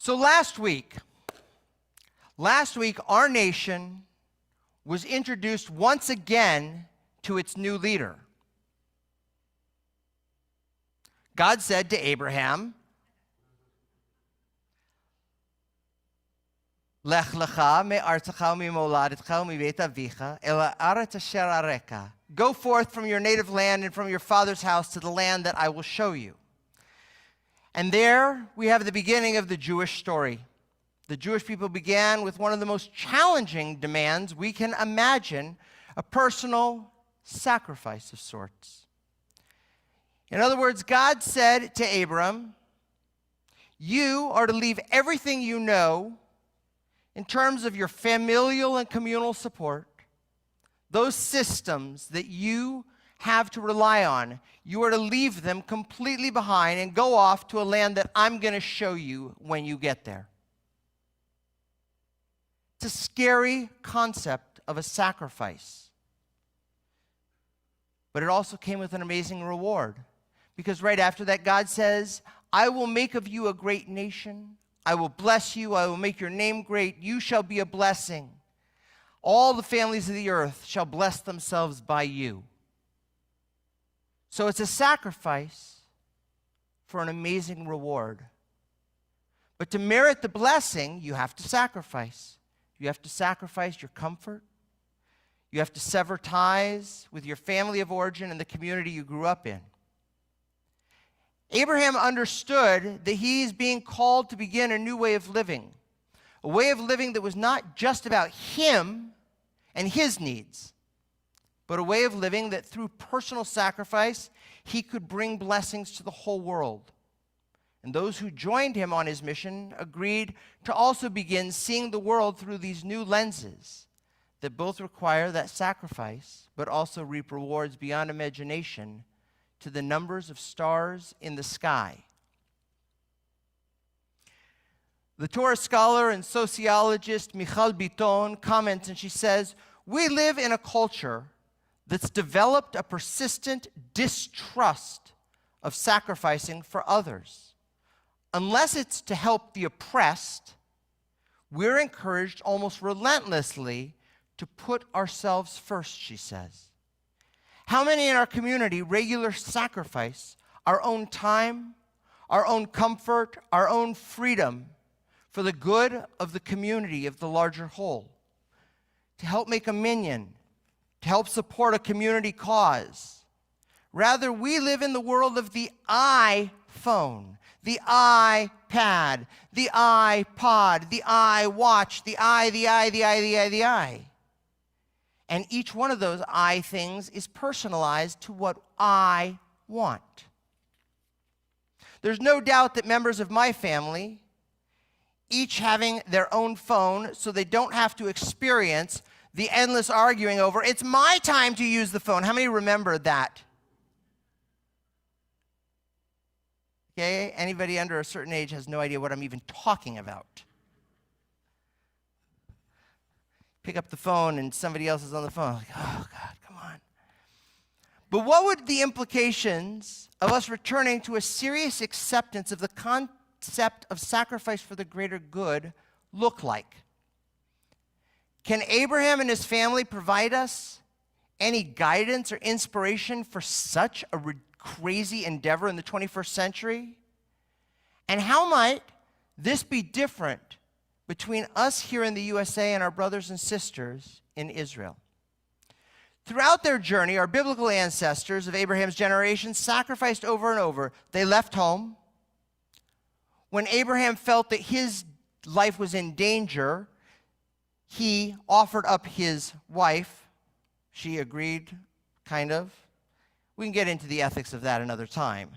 So last week, our nation was introduced once again to its new leader. God said to Abraham, Lech lecha me'artzecha u'mimoladetcha u'mibeit avicha el ha'aretz asher areka. Go forth from your native land and from your father's house to the land that I will show you. And there we have the beginning of the Jewish story. The Jewish people began with one of the most challenging demands we can imagine, a personal sacrifice of sorts. In other words, God said to Abram, you are to leave everything you know in terms of your familial and communal support, those systems that you have to rely on. You are to leave them completely behind and go off to a land that I'm going to show you when you get there. It's a scary concept of a sacrifice. But it also came with an amazing reward. Because right after that, God says, I will make of you a great nation. I will bless you. I will make your name great. You shall be a blessing. All the families of the earth shall bless themselves by you. So it's a sacrifice for an amazing reward. But to merit the blessing, you have to sacrifice. You have to sacrifice your comfort. You have to sever ties with your family of origin and the community you grew up in. Abraham understood that he's being called to begin a new way of living, a way of living that was not just about him and his needs, but a way of living that through personal sacrifice, he could bring blessings to the whole world. And those who joined him on his mission agreed to also begin seeing the world through these new lenses that both require that sacrifice, but also reap rewards beyond imagination to the numbers of stars in the sky. The Torah scholar and sociologist Michal Biton comments, and she says, we live in a culture that's developed a persistent distrust of sacrificing for others. Unless it's to help the oppressed, we're encouraged almost relentlessly to put ourselves first, she says. How many in our community regularly sacrifice our own time, our own comfort, our own freedom for the good of the community, of the larger whole, to help make a minyan, to help support a community cause? Rather, we live in the world of the iPhone, the iPad, the iPod, the iWatch, the I. And each one of those I things is personalized to what I want. There's no doubt that members of my family, each having their own phone so they don't have to experience the endless arguing over, it's my time to use the phone. How many remember that? Okay, anybody under a certain age has no idea what I'm even talking about. Pick up the phone and somebody else is on the phone. Like, oh, God, come on. But what would the implications of us returning to a serious acceptance of the concept of sacrifice for the greater good look like? Can Abraham and his family provide us any guidance or inspiration for such a crazy endeavor in the 21st century? And how might this be different between us here in the USA and our brothers and sisters in Israel? Throughout their journey, our biblical ancestors of Abraham's generation sacrificed over and over. They left home. When Abraham felt that his life was in danger, he offered up his wife. She agreed, kind of. We can get into the ethics of that another time.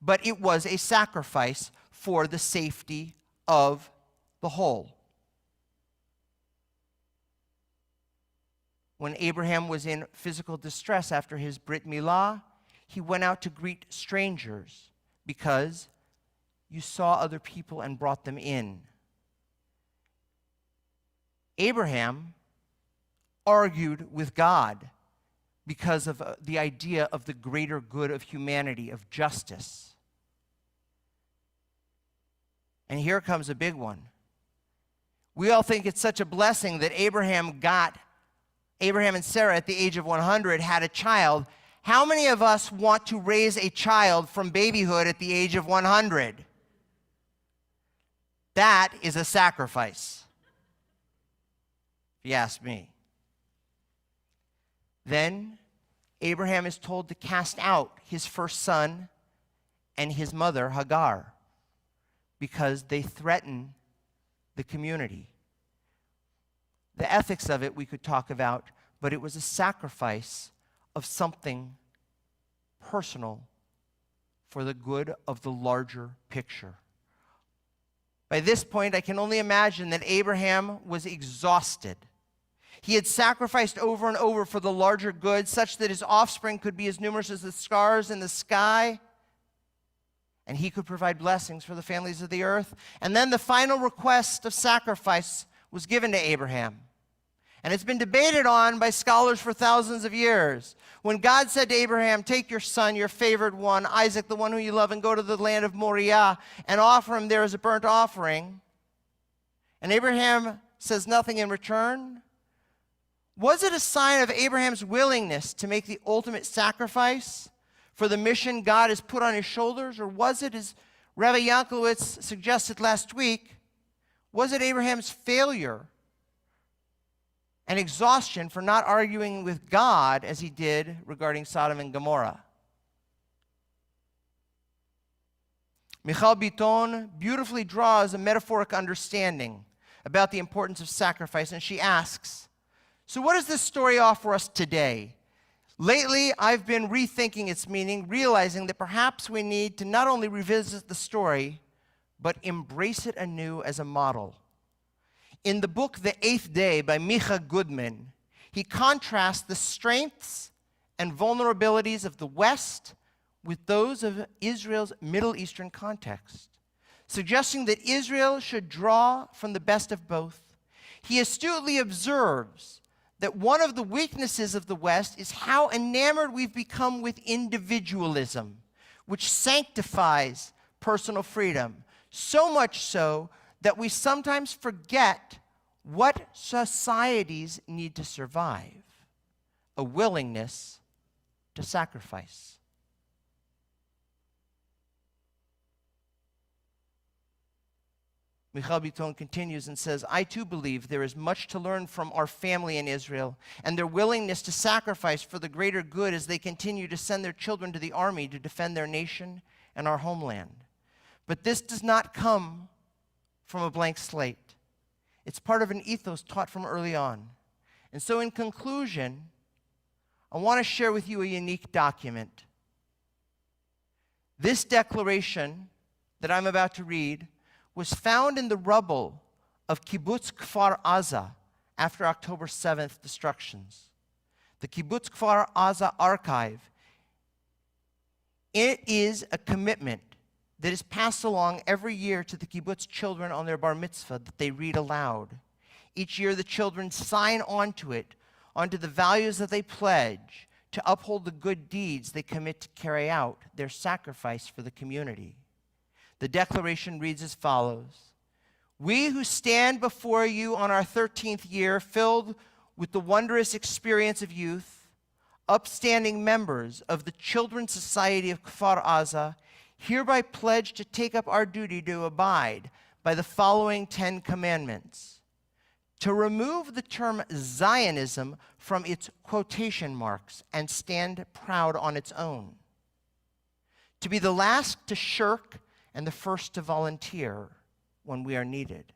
But it was a sacrifice for the safety of the whole. When Abraham was in physical distress after his Brit Milah, he went out to greet strangers because you saw other people and brought them in. Abraham argued with God because of the idea of the greater good of humanity, of justice. And here comes a big one. We all think it's such a blessing that Abraham and Sarah at the age of 100 had a child. How many of us want to raise a child from babyhood at the age of 100? That is a sacrifice, if you ask me. Then Abraham is told to cast out his first son and his mother, Hagar, because they threaten the community. The ethics of it we could talk about, but it was a sacrifice of something personal for the good of the larger picture. By this point, I can only imagine that Abraham was exhausted. He had sacrificed over and over for the larger good, such that his offspring could be as numerous as the stars in the sky, and he could provide blessings for the families of the earth. And then the final request of sacrifice was given to Abraham. And it's been debated on by scholars for thousands of years. When God said to Abraham, take your son, your favored one, Isaac, the one who you love, and go to the land of Moriah and offer him there as a burnt offering, and Abraham says nothing in return, was it a sign of Abraham's willingness to make the ultimate sacrifice for the mission God has put on his shoulders? Or was it, as Rabbi Yanklowitz suggested last week, was it Abraham's failure and exhaustion for not arguing with God as he did regarding Sodom and Gomorrah? Michal Biton beautifully draws a metaphoric understanding about the importance of sacrifice, and she asks, so what does this story offer us today? Lately, I've been rethinking its meaning, realizing that perhaps we need to not only revisit the story, but embrace it anew as a model. In the book The Eighth Day by Micha Goodman, he contrasts the strengths and vulnerabilities of the West with those of Israel's Middle Eastern context, suggesting that Israel should draw from the best of both. He astutely observes that one of the weaknesses of the West is how enamored we've become with individualism, which sanctifies personal freedom, so much so that we sometimes forget what societies need to survive: a willingness to sacrifice. Michal Biton continues and says, I too believe there is much to learn from our family in Israel and their willingness to sacrifice for the greater good as they continue to send their children to the army to defend their nation and our homeland. But this does not come from a blank slate. It's part of an ethos taught from early on. And so in conclusion, I want to share with you a unique document. This declaration that I'm about to read was found in the rubble of Kibbutz Kfar Aza after October 7th destructions. The Kibbutz Kfar Aza archive, it is a commitment that is passed along every year to the kibbutz children on their bar mitzvah that they read aloud. Each year the children sign onto it, onto the values that they pledge, to uphold the good deeds they commit to carry out, their sacrifice for the community. The declaration reads as follows: we who stand before you on our 13th year, filled with the wondrous experience of youth, upstanding members of the Children's Society of Kfar Aza, hereby pledge to take up our duty to abide by the following 10 commandments: to remove the term Zionism from its quotation marks and stand proud on its own, to be the last to shirk and the first to volunteer when we are needed,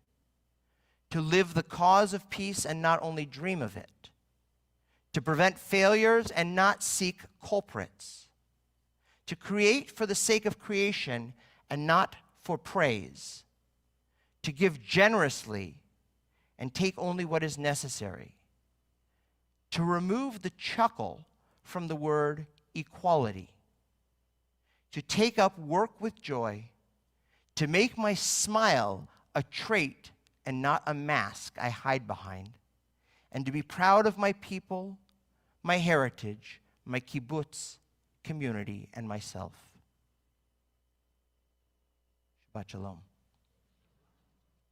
to live the cause of peace and not only dream of it, to prevent failures and not seek culprits, to create for the sake of creation and not for praise, to give generously and take only what is necessary, to remove the chuckle from the word equality, to take up work with joy, to make my smile a trait and not a mask I hide behind, and to be proud of my people, my heritage, my kibbutz, community, and myself. Shabbat Shalom.